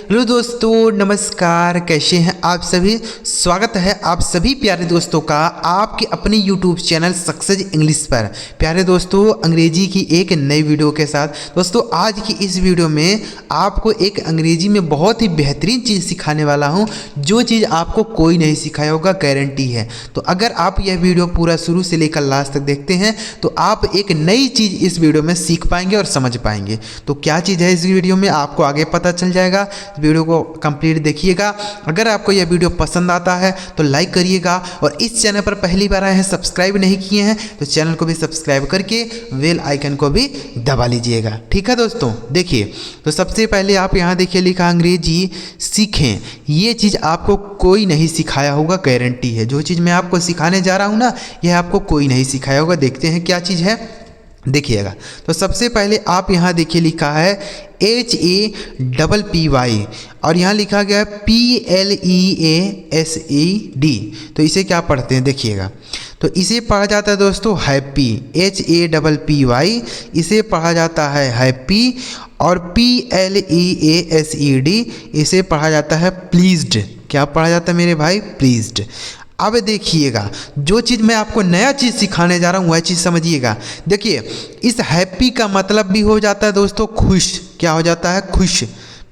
Hello दोस्तों, नमस्कार। कैसे हैं आप सभी? स्वागत है आप सभी प्यारे दोस्तों का आपके अपने YouTube चैनल सक्सेस इंग्लिश पर। प्यारे दोस्तों, अंग्रेजी की एक नई वीडियो के साथ दोस्तों आज की इस वीडियो में आपको एक अंग्रेजी में बहुत ही बेहतरीन चीज़ सिखाने वाला हूं, जो चीज़ आपको कोई नहीं सिखाया होगा, गारंटी है। तो अगर आप यह वीडियो पूरा शुरू से लेकर लास्ट तक देखते हैं तो आप एक नई चीज़ इस वीडियो में सीख पाएंगे और समझ पाएंगे। तो क्या चीज़ है इस वीडियो में आपको आगे पता चल जाएगा। वीडियो को कंप्लीट देखिएगा। अगर आपको यह वीडियो पसंद आता है तो लाइक करिएगा, और इस चैनल पर पहली बार आए हैं, सब्सक्राइब नहीं किए हैं तो चैनल को भी सब्सक्राइब करके बेल आइकन को भी दबा लीजिएगा। ठीक है दोस्तों, देखिए तो सबसे पहले आप यहाँ देखिए लिखा अंग्रेजी सीखें। ये चीज़ आपको कोई नहीं सिखाया होगा, गारंटी है। जो चीज़ मैं आपको सिखाने जा रहा हूँ ना, यह आपको कोई नहीं सिखाया होगा। देखते हैं क्या चीज़ है, देखिएगा। तो सबसे पहले आप यहाँ देखिए लिखा है HAPPY और यहाँ लिखा गया है PLEASED। तो इसे क्या पढ़ते हैं देखिएगा। तो इसे पढ़ा जाता है दोस्तों हैप्पी, HAPPY इसे पढ़ा जाता है हैप्पी, और PLEASED इसे पढ़ा जाता है प्लीज्ड। क्या पढ़ा जाता है मेरे भाई? प्लीज्ड। अब देखिएगा, जो चीज़ मैं आपको नया चीज़ सिखाने जा रहा हूँ वह चीज़ समझिएगा। देखिए, इस हैप्पी का मतलब भी हो जाता है दोस्तों खुश। क्या हो जाता है? खुश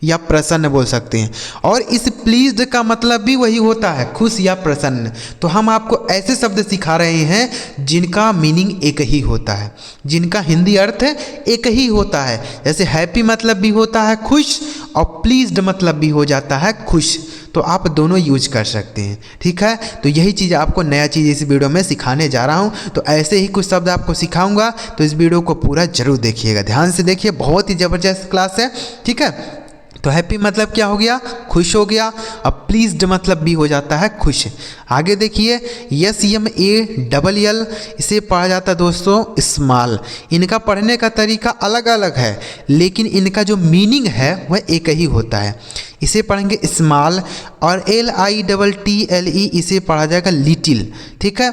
या प्रसन्न बोल सकते हैं। और इस प्लीज्ड का मतलब भी वही होता है, खुश या प्रसन्न। तो हम आपको ऐसे शब्द सिखा रहे हैं जिनका मीनिंग एक ही होता है, जिनका हिंदी अर्थ एक ही होता है। जैसे हैप्पी मतलब भी होता है खुश, और प्लीज्ड मतलब भी हो जाता है खुश। तो आप दोनों यूज कर सकते हैं। ठीक है, तो यही चीज़ आपको नया चीज़ इस वीडियो में सिखाने जा रहा हूँ। तो ऐसे ही कुछ शब्द आपको सिखाऊंगा, तो इस वीडियो को पूरा जरूर देखिएगा, ध्यान से देखिए। बहुत ही ज़बरदस्त क्लास है। ठीक है, तो हैप्पी मतलब क्या हो गया? खुश हो गया। अब प्लीज्ड मतलब भी हो जाता है खुश। आगे देखिए, SMALL इसे पढ़ा जाता है दोस्तों स्मॉल। इनका पढ़ने का तरीका अलग अलग है, लेकिन इनका जो मीनिंग है वह एक ही होता है। इसे पढ़ेंगे स्मॉल, और LITTLE इसे पढ़ा जाएगा लिटिल। ठीक है,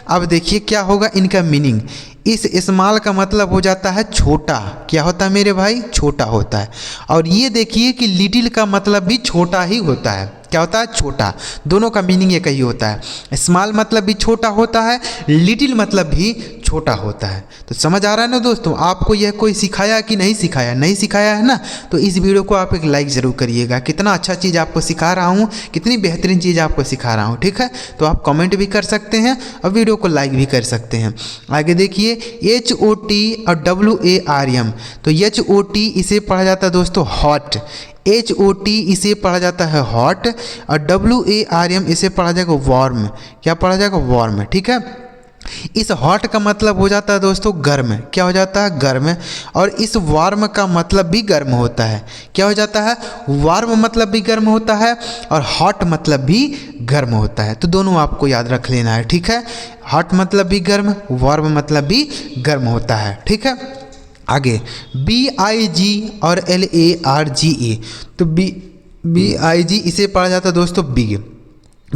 अब देखिए क्या होगा इनका मीनिंग। इस स्मॉल का मतलब हो जाता है छोटा। क्या होता है मेरे भाई? छोटा होता है। और ये देखिए कि लिटिल का मतलब भी छोटा ही होता है। क्या होता है? छोटा। दोनों का मीनिंग एक ही होता है। स्मॉल मतलब भी छोटा होता है, लिटिल मतलब भी छोटा होता है। तो समझ आ रहा है ना दोस्तों? आपको यह कोई सिखाया कि नहीं सिखाया? नहीं सिखाया है ना, तो इस वीडियो को आप एक लाइक ज़रूर करिएगा। कितना अच्छा चीज़ आपको सिखा रहा हूँ, कितनी बेहतरीन चीज़ आपको सिखा रहा हूँ। ठीक है, तो आप कमेंट भी कर सकते हैं और वीडियो को लाइक भी कर सकते हैं। आगे देखिए, HOT और WARM। तो HOT इसे पढ़ा जाता है दोस्तों हॉट, HOT इसे पढ़ा जाता है हॉट, और WARM इसे पढ़ा जाएगा वार्म। क्या पढ़ा जाएगा? वार्म। ठीक है, इस हॉट का मतलब हो जाता है दोस्तों गर्म। क्या हो जाता है? गर्म। और इस वार्म का मतलब भी गर्म होता है। क्या हो जाता है? वार्म मतलब भी गर्म होता है, और हॉट मतलब भी गर्म होता है। तो दोनों आपको याद रख लेना है। ठीक है, हॉट मतलब भी गर्म, वार्म मतलब भी गर्म होता है। ठीक है, आगे BIG और LARGE। तो BIG इसे पढ़ा जाता है दोस्तों बिग,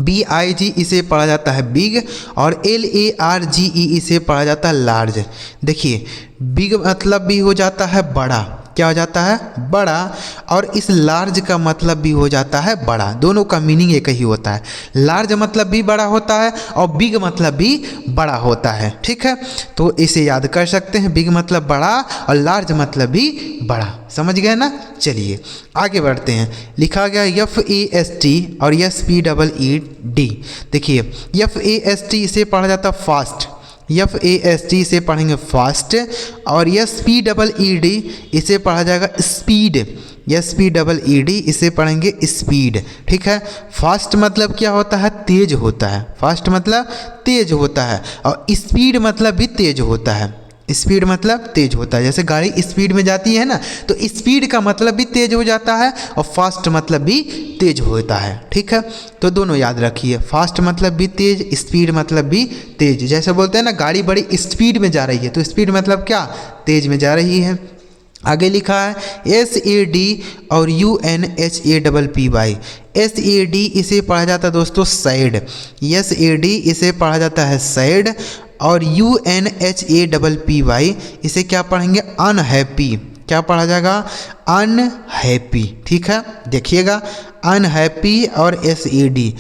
BIG इसे पढ़ा जाता है बिग, और LARGE इसे पढ़ा जाता है लार्ज। देखिए, बिग मतलब भी हो जाता है बड़ा। क्या हो जाता है? बड़ा। और इस लार्ज का मतलब भी हो जाता है बड़ा। दोनों का मीनिंग एक ही होता है। लार्ज मतलब भी बड़ा होता है, और बिग मतलब भी बड़ा होता है। ठीक है, तो इसे याद कर सकते हैं। बिग मतलब बड़ा और लार्ज मतलब भी बड़ा। समझ गए ना? चलिए आगे बढ़ते हैं। लिखा गया FAST और SPEED। देखिए, FAST इसे पढ़ा जाता है फास्ट, FAST इसे पढ़ेंगे फास्ट, और SPEED इसे पढ़ा जाएगा स्पीड, SPEED इसे पढ़ेंगे स्पीड। ठीक है, फास्ट मतलब क्या होता है? तेज होता है। फास्ट मतलब तेज होता है, और स्पीड मतलब भी तेज होता है। स्पीड मतलब तेज होता है। जैसे गाड़ी स्पीड में जाती है ना, तो स्पीड का मतलब भी तेज हो जाता है, और फास्ट मतलब भी तेज होता है। ठीक है, तो दोनों याद रखिए। फास्ट मतलब भी तेज, स्पीड मतलब भी तेज। जैसे बोलते हैं ना गाड़ी बड़ी स्पीड में जा रही है, तो स्पीड मतलब क्या? तेज में जा रही है। आगे लिखा है SAD और UNHAPPY। SAD इसे पढ़ा जाता है दोस्तों सैड, SAD इसे पढ़ा जाता है सैड, और UNHAPPY इसे क्या पढ़ेंगे? अनहैप्पी। क्या पढ़ा जाएगा, अनहैप्पी। ठीक है, देखिएगा अनहैप्पी और SED।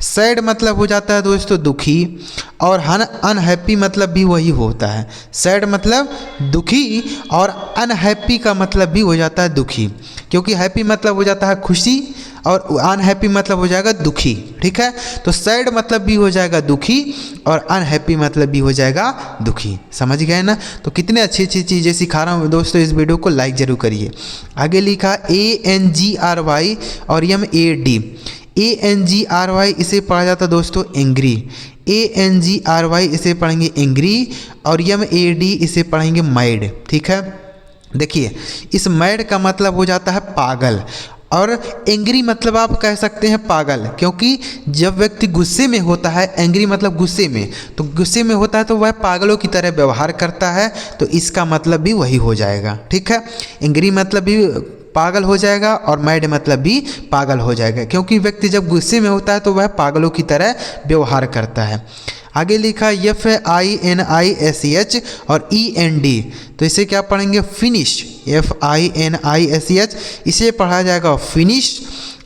सैड मतलब हो जाता है दोस्तों दुखी, और अनहैप्पी मतलब भी वही होता है। सैड मतलब दुखी और अनहैप्पी का मतलब भी हो जाता है दुखी, क्योंकि हैप्पी मतलब हो जाता है खुशी और अनहैप्पी मतलब हो जाएगा दुखी। ठीक है, तो सैड मतलब भी हो जाएगा दुखी और अनहैप्पी मतलब भी हो जाएगा दुखी। समझ गए ना। तो कितने अच्छी अच्छी चीज़ें सिखा रहा हूँ दोस्तों, इस वीडियो को लाइक ज़रूर करिए। आगे लिखा ANGRY और MAD। ANGRY इसे पढ़ा जाता है दोस्तों एंग्री। ANGRY इसे पढ़ेंगे एंग्री और MAD इसे पढ़ेंगे मैड। ठीक है, देखिए इस मैड का मतलब हो जाता है पागल, और एंग्री मतलब आप कह सकते हैं पागल, क्योंकि जब व्यक्ति गुस्से में होता है, एंग्री मतलब गुस्से में, तो गुस्से में होता है तो वह पागलों की तरह व्यवहार करता है, तो इसका मतलब भी वही हो जाएगा। ठीक है, एंग्री मतलब भी पागल हो जाएगा और मैड मतलब भी पागल हो जाएगा, क्योंकि व्यक्ति जब गुस्से में होता है तो वह पागलों की तरह व्यवहार करता है। आगे लिखा FINISH और END, तो इसे क्या पढ़ेंगे, फिनिश। FINISH इसे पढ़ा जाएगा फिनिश,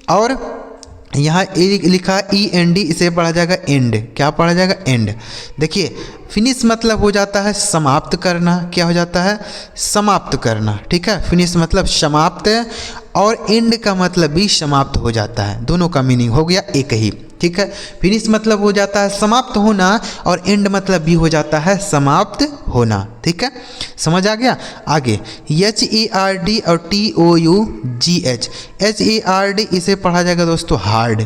और यहाँ लिखा END इसे पढ़ा जाएगा एंड। क्या पढ़ा जाएगा, एंड। देखिए फिनिश मतलब हो जाता है समाप्त करना। क्या हो जाता है, समाप्त करना। ठीक है, फिनिश मतलब समाप्त, और एंड का मतलब भी समाप्त हो जाता है। दोनों का मीनिंग हो गया एक ही। ठीक है, फिनिश मतलब हो जाता है समाप्त होना, और एंड मतलब भी हो जाता है समाप्त होना। ठीक है, समझ आ गया। आगे HARD और TOUGH। HARD इसे पढ़ा जाएगा दोस्तों हार्ड।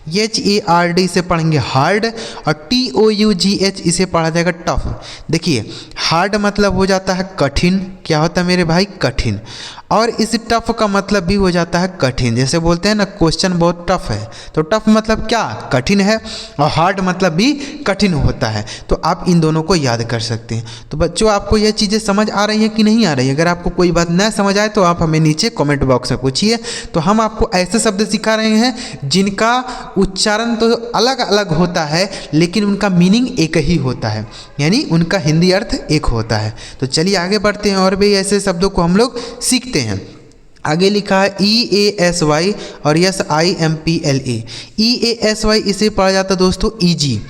HARD इसे पढ़ेंगे हार्ड, और TOUGH इसे पढ़ा जाएगा टफ। देखिए हार्ड मतलब हो जाता है कठिन। क्या होता है मेरे भाई, कठिन। और इस टफ का मतलब भी हो जाता है कठिन। जैसे बोलते हैं ना क्वेश्चन बहुत टफ है, तो टफ मतलब क्या, कठिन है, और हार्ड मतलब भी कठिन होता है। तो आप इन दोनों को याद कर सकते हैं। तो बच्चों आपको यह चीज़ें समझ आ रही हैं कि नहीं आ रही है? अगर आपको कोई बात न समझ आए तो आप हमें नीचे कमेंट बॉक्स में पूछिए। तो हम आपको ऐसे शब्द सिखा रहे हैं जिनका उच्चारण तो अलग अलग होता है, लेकिन उनका मीनिंग एक ही होता है, यानी उनका हिंदी अर्थ एक होता है। तो चलिए आगे बढ़ते हैं और भी ऐसे शब्दों को हम लोग सीखते हैं। आगे लिखा है EASY और SIMPLE। EASY इसे पढ़ा जाता है दोस्तों इजी।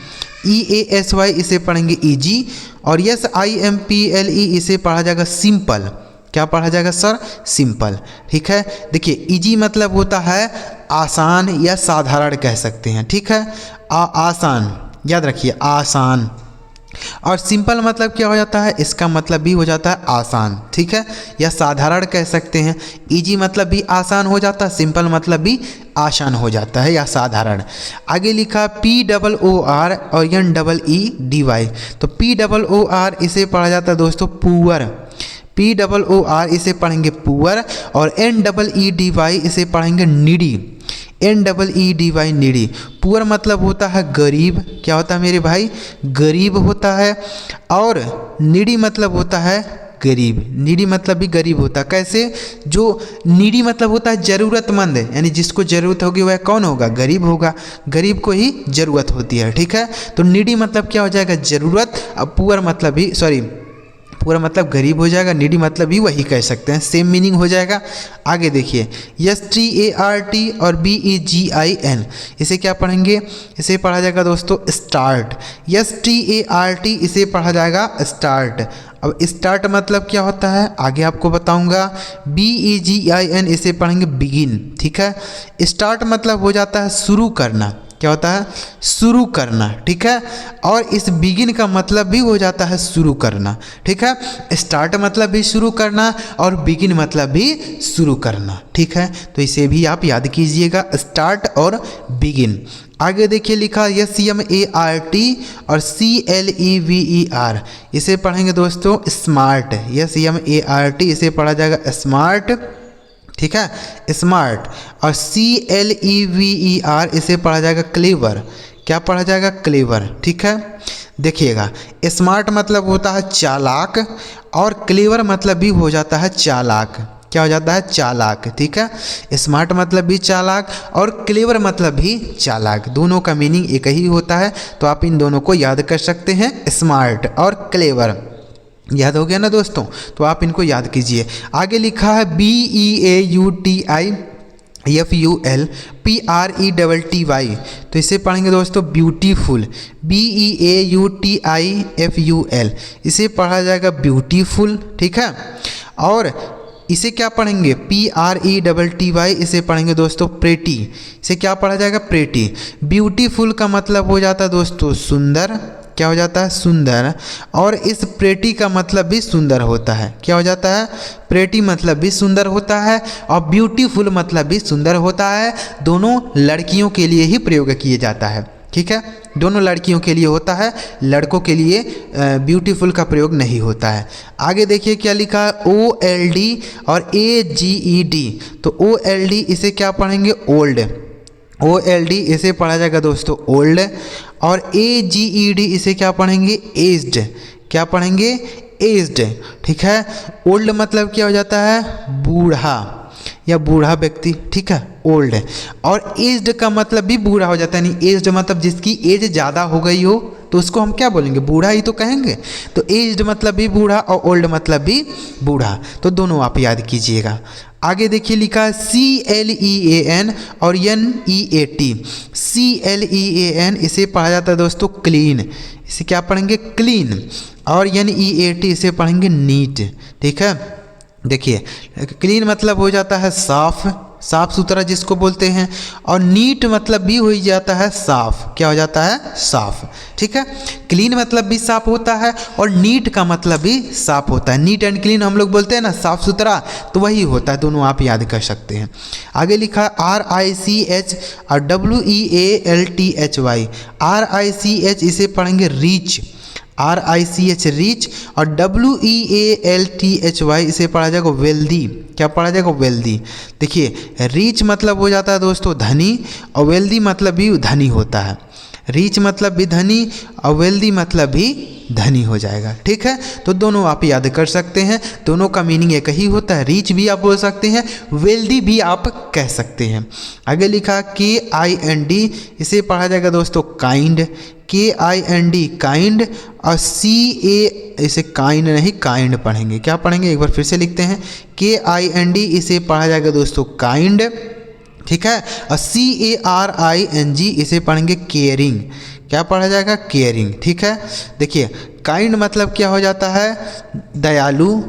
EASY इसे पढ़ेंगे इजी, और SIMPLE इसे पढ़ा जाएगा सिंपल। क्या पढ़ा जाएगा सर, सिंपल। ठीक है, देखिए इजी मतलब होता है आसान या साधारण कह सकते हैं। ठीक है, आसान, याद रखिए आसान। और सिंपल मतलब क्या हो जाता है, इसका मतलब भी हो जाता है आसान। ठीक है, या साधारण कह सकते हैं। इजी मतलब भी आसान हो जाता है, सिंपल मतलब भी आसान हो जाता है या साधारण। आगे लिखा POOR और NEEDY। तो POOR इसे पढ़ा जाता है दोस्तों पुअर। POOR इसे पढ़ेंगे पुअर, और NEEDY इसे पढ़ेंगे नीडी। NEEDY needy. पुअर मतलब होता है गरीब। क्या होता है मेरे भाई, गरीब होता है। और नीडी मतलब होता है गरीब। नीडी मतलब भी गरीब होता है। कैसे, जो नीडी मतलब होता है ज़रूरतमंद, यानी जिसको ज़रूरत होगी वह कौन होगा, गरीब होगा। गरीब को ही ज़रूरत होती है। ठीक है, तो नीडी मतलब क्या हो जाएगा, ज़रूरत। अब पुअर मतलब भी पूरा मतलब गरीब हो जाएगा, नीडी मतलब भी वही कह सकते हैं, सेम मीनिंग हो जाएगा। आगे देखिए START और BEGIN इसे क्या पढ़ेंगे, इसे पढ़ा जाएगा दोस्तों स्टार्ट। START इसे पढ़ा जाएगा स्टार्ट। अब स्टार्ट मतलब क्या होता है आगे आपको बताऊंगा। BEGIN इसे पढ़ेंगे बिगिन। ठीक है, स्टार्ट मतलब हो जाता है शुरू करना। क्या होता है, शुरू करना। ठीक है, और इस बिगिन का मतलब भी हो जाता है शुरू करना। ठीक है, स्टार्ट मतलब भी शुरू करना और बिगिन मतलब भी शुरू करना। ठीक है, तो इसे भी आप याद कीजिएगा, स्टार्ट और बिगिन। आगे देखिए लिखा SMART और CLEVER इसे पढ़ेंगे दोस्तों स्मार्ट। SMART इसे पढ़ा जाएगा स्मार्ट। ठीक है, स्मार्ट। और CLEVER इसे पढ़ा जाएगा क्लेवर। क्या पढ़ा जाएगा, क्लेवर। ठीक है, देखिएगा स्मार्ट मतलब होता है चालाक, और क्लेवर मतलब भी हो जाता है चालाक। क्या हो जाता है, चालाक। ठीक है, स्मार्ट मतलब भी चालाक और क्लेवर मतलब भी चालाक। दोनों का मीनिंग एक ही होता है, तो आप इन दोनों को याद कर सकते हैं, स्मार्ट और क्लेवर। याद हो गया ना दोस्तों, तो आप इनको याद कीजिए। आगे लिखा है BEAUTIFUL PRETTY, तो इसे पढ़ेंगे दोस्तों ब्यूटीफुल, BEAUTIFUL, इसे पढ़ा जाएगा ब्यूटीफुल, ठीक है। और इसे क्या पढ़ेंगे PRETTY, इसे पढ़ेंगे दोस्तों प्रेटी, इसे क्या पढ़ा जाएगा प्रेटी। ब्यूटीफुल का मतलब हो जाता है दोस्तों सुंदर, क्या हो जाता है सुंदर, और इस प्रेटी का मतलब भी सुंदर होता है, क्या हो जाता है प्रेटी मतलब भी सुंदर होता है और ब्यूटीफुल मतलब भी सुंदर होता है। दोनों लड़कियों के लिए ही प्रयोग किया जाता है, ठीक है, दोनों लड़कियों के लिए होता है, लड़कों के लिए ब्यूटीफुल का प्रयोग नहीं होता है। आगे देखिए क्या लिखा है OLD और AGED, तो OLD इसे क्या पढ़ेंगे ओल्ड, OLD इसे पढ़ा जाएगा दोस्तों ओल्ड, और AGED इसे क्या पढ़ेंगे एज्ड, क्या पढ़ेंगे एज्ड, ठीक है। ओल्ड मतलब क्या हो जाता है बूढ़ा या बूढ़ा व्यक्ति, ठीक है ओल्ड, और एज्ड का मतलब भी बूढ़ा हो जाता है, यानी एज्ड मतलब जिसकी एज ज़्यादा हो गई हो तो उसको हम क्या बोलेंगे बूढ़ा ही तो कहेंगे। तो एज्ड मतलब भी बूढ़ा और ओल्ड मतलब भी बूढ़ा, तो दोनों आप याद कीजिएगा। आगे देखिए लिखा है CLEAN और NEAT, CLEAN इसे पढ़ा जाता है दोस्तों क्लीन, इसे क्या पढ़ेंगे क्लीन, और NEAT इसे पढ़ेंगे नीट, ठीक है। देखिए क्लीन मतलब हो जाता है साफ, साफ सुथरा जिसको बोलते हैं, और नीट मतलब भी हो जाता है साफ, क्या हो जाता है साफ, ठीक है। क्लीन मतलब भी साफ होता है और नीट का मतलब भी साफ होता है, नीट एंड क्लीन हम लोग बोलते हैं ना साफ सुथरा, तो वही होता है, दोनों आप याद कर सकते हैं। आगे लिखा RICH और WEALTHY, RICH इसे पढ़ेंगे रीच, RICH रीच, और WEALTHY इसे पढ़ा जाएगा वेल्दी, क्या पढ़ा जाएगा वेल्दी। देखिए रीच मतलब हो जाता है दोस्तों धनी, और वेल्दी मतलब भी धनी होता है, रीच मतलब भी धनी और वेल्दी मतलब भी धनी हो जाएगा, ठीक है। तो दोनों आप याद कर सकते हैं, दोनों का मीनिंग एक ही होता है, रीच भी आप बोल सकते हैं, वेल्दी भी आप कह सकते हैं। आगे लिखा KIND, इसे पढ़ा जाएगा दोस्तों काइंड, KIND काइंड, और CA इसे काइंड नहीं काइंड पढ़ेंगे, क्या पढ़ेंगे एक बार फिर से लिखते हैं KIND, इसे पढ़ा जाएगा दोस्तों काइंड, ठीक है। और CARING इसे पढ़ेंगे केयरिंग, क्या पढ़ा जाएगा केयरिंग, ठीक है। देखिए काइंड मतलब क्या हो जाता है दयालु,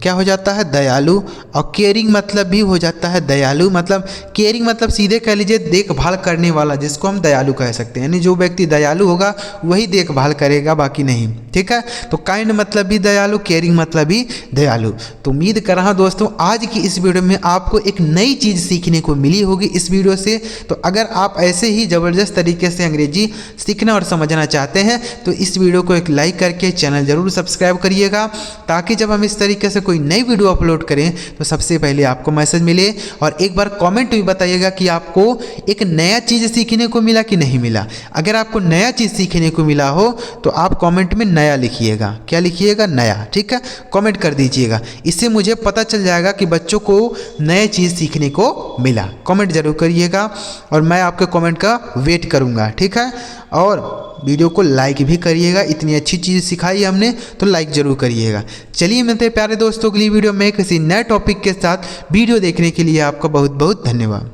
क्या हो जाता है दयालु, और केयरिंग मतलब भी हो जाता है दयालु, मतलब केयरिंग मतलब सीधे कह लीजिए देखभाल करने वाला, जिसको हम दयालु कह सकते हैं, यानी जो व्यक्ति दयालु होगा वही देखभाल करेगा, बाकी नहीं, ठीक है। तो काइंड मतलब भी दयालु, केयरिंग मतलब भी दयालु। तो उम्मीद कर रहा हूँ दोस्तों आज की इस वीडियो में आपको एक नई चीज़ सीखने को मिली होगी इस वीडियो से। तो अगर आप ऐसे ही ज़बरदस्त तरीके से अंग्रेजी सीखना और समझना चाहते हैं तो इस वीडियो को एक लाइक करके चैनल ज़रूर सब्सक्राइब करिएगा, ताकि जब हम इस तरीके से कोई नई वीडियो अपलोड करें तो सबसे पहले आपको मैसेज मिले। और एक बार कमेंट भी बताइएगा कि आपको एक नया चीज़ सीखने को मिला कि नहीं मिला। अगर आपको नया चीज़ सीखने को मिला हो तो आप कमेंट में नया लिखिएगा, क्या लिखिएगा नया, ठीक है, कमेंट कर दीजिएगा, इससे मुझे पता चल जाएगा कि बच्चों को नए चीज़ सीखने को मिला। कमेंट जरूर करिएगा और मैं आपके कमेंट का वेट करूँगा, ठीक है। और वीडियो को लाइक भी करिएगा, इतनी अच्छी चीज़ सिखाई हमने तो लाइक ज़रूर करिएगा। चलिए मिलते प्यारे दोस्तों अगली वीडियो में किसी नए टॉपिक के साथ। वीडियो देखने के लिए आपका बहुत बहुत धन्यवाद।